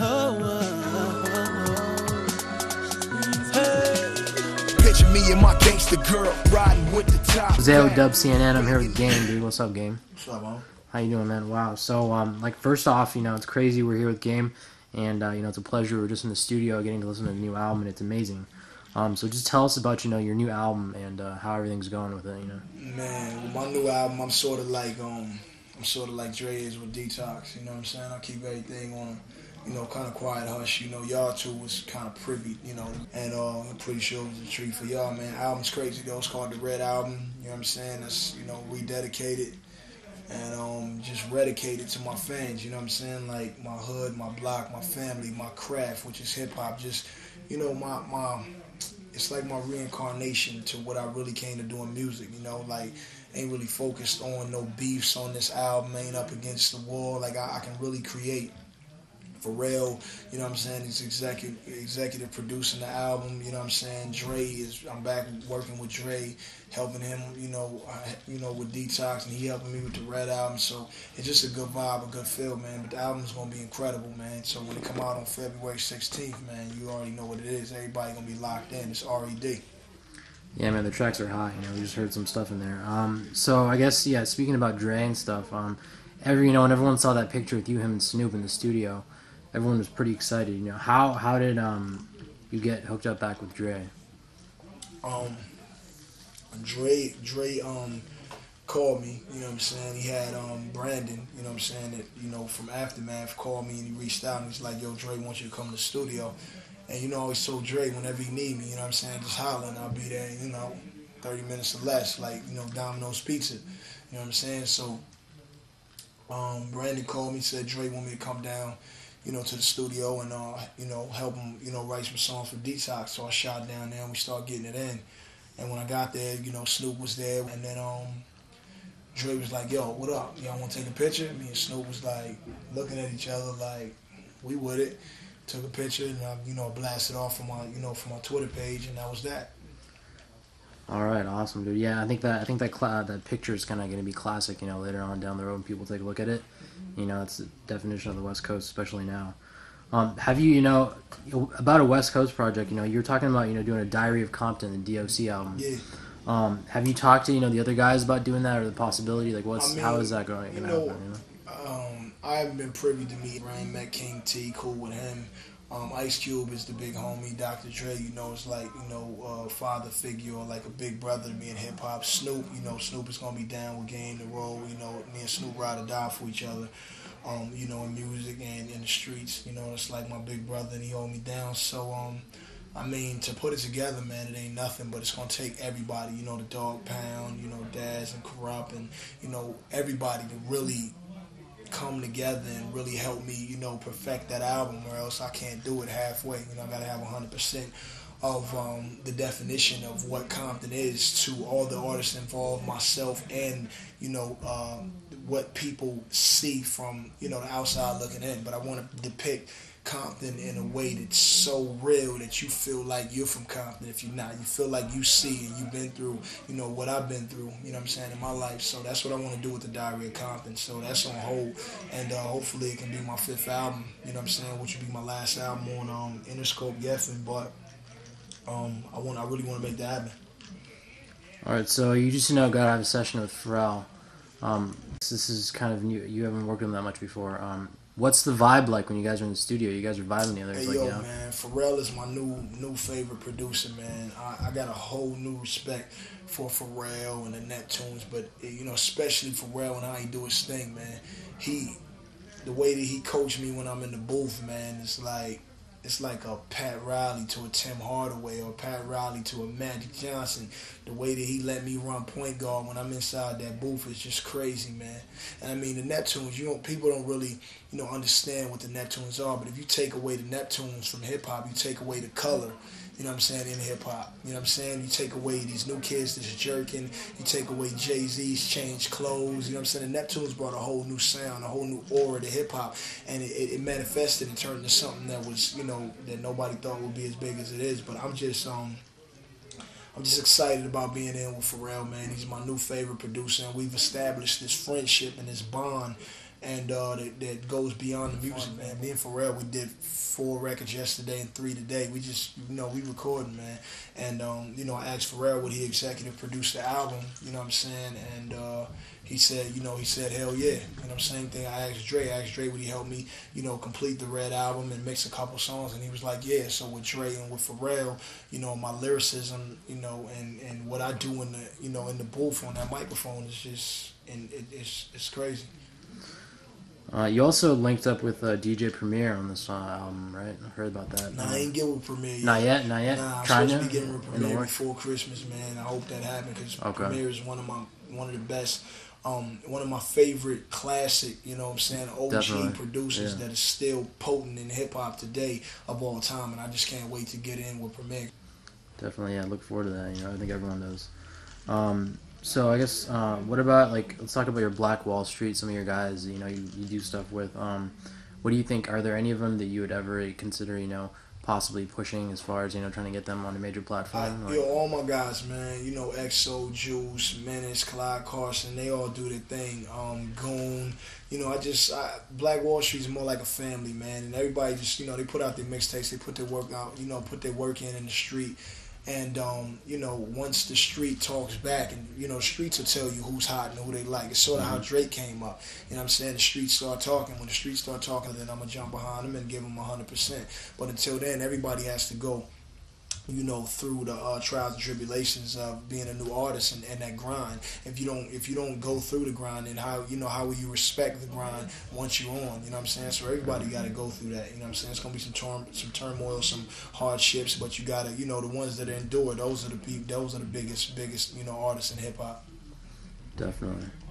Oh, hey. Picture me and my gangster girl riding with the top. Jose with Dubcnn. I'm here with Game, dude. What's up, Game? What's up, man? How you doing, man? Wow. So, like, first off, it's crazy we're here with Game, and it's a pleasure. We're just in the studio getting to listen to the new album, and it's amazing. So just tell us about your new album and how everything's going with it. Man, with my new album, I'm sort of like Dre is with Detox. You know what I'm saying? I keep everything on kind of quiet hush. Y'all two was kind of privy, and I'm pretty sure it was a treat for y'all, man. Album's crazy though. It's called the r.e.d. album. You know what I'm saying? It's rededicated and just dedicated to my fans. You know what I'm saying? Like my hood, my block, my family, my craft, which is hip hop. Just my it's like my reincarnation to what I really came to do in music. Like ain't really focused on no beefs on this album. Ain't up against the wall. Like I can really create. Pharrell, you know what I'm saying, he's executive producing the album, you know what I'm saying. I'm back working with Dre, helping him, with Detox, and he helping me with the r.e.d. album. So it's just a good vibe, a good feel, man. But the album's gonna be incredible, man. So when it come out on February 16th, man, you already know what it is. Everybody gonna be locked in. It's r.e.d. Yeah, man, the tracks are hot. We just heard some stuff in there. So I guess, yeah, speaking about Dre and stuff, when everyone saw that picture with you, him, and Snoop in the studio, everyone was pretty excited. How did you get hooked up back with Dre? Dre called me, you know what I'm saying. He had Brandon, you know what I'm saying, that from Aftermath called me and he reached out and he's like, yo, Dre wants you to come to the studio. And I always told Dre whenever he need me, you know what I'm saying, just holler and I'll be there, 30 minutes or less, like, Domino's Pizza. You know what I'm saying? So Brandon called me, said Dre want me to come down, to the studio and, help him, write some songs for Detox. So I shot down there and we started getting it in. And when I got there, Snoop was there. And then Dre was like, yo, what up? Y'all want to take a picture? Me and Snoop was like looking at each other like, we with it. Took a picture and I, blasted off from my Twitter page, and that was that. All right, awesome, dude. Yeah, I think that picture is kind of going to be classic. Later on down the road when people take a look at it. It's the definition of the West Coast, especially now. Have you, about a West Coast project? You were talking about doing a Diary of Compton, the DOC album. Yeah. Have you talked to the other guys about doing that or the possibility? Like, how is that going to happen? I haven't been privy to meet Rain, met King T, cool with him. Ice Cube is the big homie. Dr. Dre, is like, father figure or like a big brother to me in hip hop. Snoop, Snoop is gonna be down with Game to roll. Me and Snoop ride or die for each other. In music and in the streets. It's like my big brother and he hold me down. So to put it together, man, it ain't nothing, but it's gonna take everybody. The Dog Pound, Daz and Corrupt, and everybody to really come together and really help me, perfect that album, or else I can't do it halfway. I gotta have 100% of the definition of what Compton is to all the artists involved, myself, and what people see from the outside looking in. But I want to depict Compton in a way that's so real that you feel like you're from Compton. If you're not, you feel like you see and you've been through, what I've been through, what I'm saying, in my life. So that's what I want to do with the Diary of Compton. So that's on hold, and hopefully it can be my 5th album, what I'm saying, which will be my last album on Interscope Geffen. But I really want to make that happen. All right, so you just got to have a session with Pharrell. This is kind of new. You haven't worked with him that much before. What's the vibe like when you guys are in the studio? You guys are vibing together. Hey, man, Pharrell is my new favorite producer, man. I got a whole new respect for Pharrell and the Neptunes, but especially Pharrell and how he do his thing, man. The way that he coached me when I'm in the booth, man, it's like a Pat Riley to a Tim Hardaway or Pat Riley to a Magic Johnson. The way that he let me run point guard when I'm inside that booth is just crazy, man. And the Neptunes, people don't really, understand what the Neptunes are, but if you take away the Neptunes from hip-hop, you take away the color, in hip-hop. You take away these new kids that's jerking, you take away Jay-Z's changed clothes, the Neptunes brought a whole new sound, a whole new aura to hip-hop, and it manifested and turned into something that was, that nobody thought would be as big as it is. But I'm just excited about being in with Pharrell, man. He's my new favorite producer, and we've established this friendship and this bond and that goes beyond the music, man. Me and Pharrell, we did 4 records yesterday and 3 today. We just, we recording, man. And, I asked Pharrell would he executive produce the album, you know what I'm saying? And he said, hell yeah. You know, same thing I asked Dre would he help me, complete the r.e.d. album and mix a couple songs, and he was like, yeah. So with Dre and with Pharrell, my lyricism, and what I do in the, in the booth on that microphone is just, and it's crazy. You also linked up with DJ Premier on this album, right? I heard about that. Nah, I ain't get with Premier yet. Not yet? Nah, I'm supposed to be getting with Premier before Christmas, man. I hope that happens because Premier is one of the best, one of my favorite classic, OG Definitely. producers that is still potent in hip hop today of all time, and I just can't wait to get in with Premier. Definitely, yeah. I look forward to that. I think everyone does. So I guess what about let's talk about your Black Wall Street. Some of your guys, you do stuff with. What do you think? Are there any of them that you would ever consider, possibly pushing as far as trying to get them on a major platform? All my guys, man. XO, Juice, Menace, Clyde Carson. They all do their thing. Goon. Black Wall Street is more like a family, man. And everybody just, they put out their mixtapes. They put their work out. Put their work in the street. And, once the street talks back, and, streets will tell you who's hot and who they like. It's sort of how Drake came up. You know what I'm saying? The streets start talking. When the streets start talking, then I'm going to jump behind them and give them 100%. But until then, everybody has to go, through the trials and tribulations of being a new artist and that grind. If you don't go through the grind, then how will you respect the grind once you're on? You know what I'm saying? So everybody got to go through that. You know what I'm saying? It's gonna be some turmoil, some hardships, but you gotta, the ones that endure. Those are the biggest, artists in hip hop. Definitely.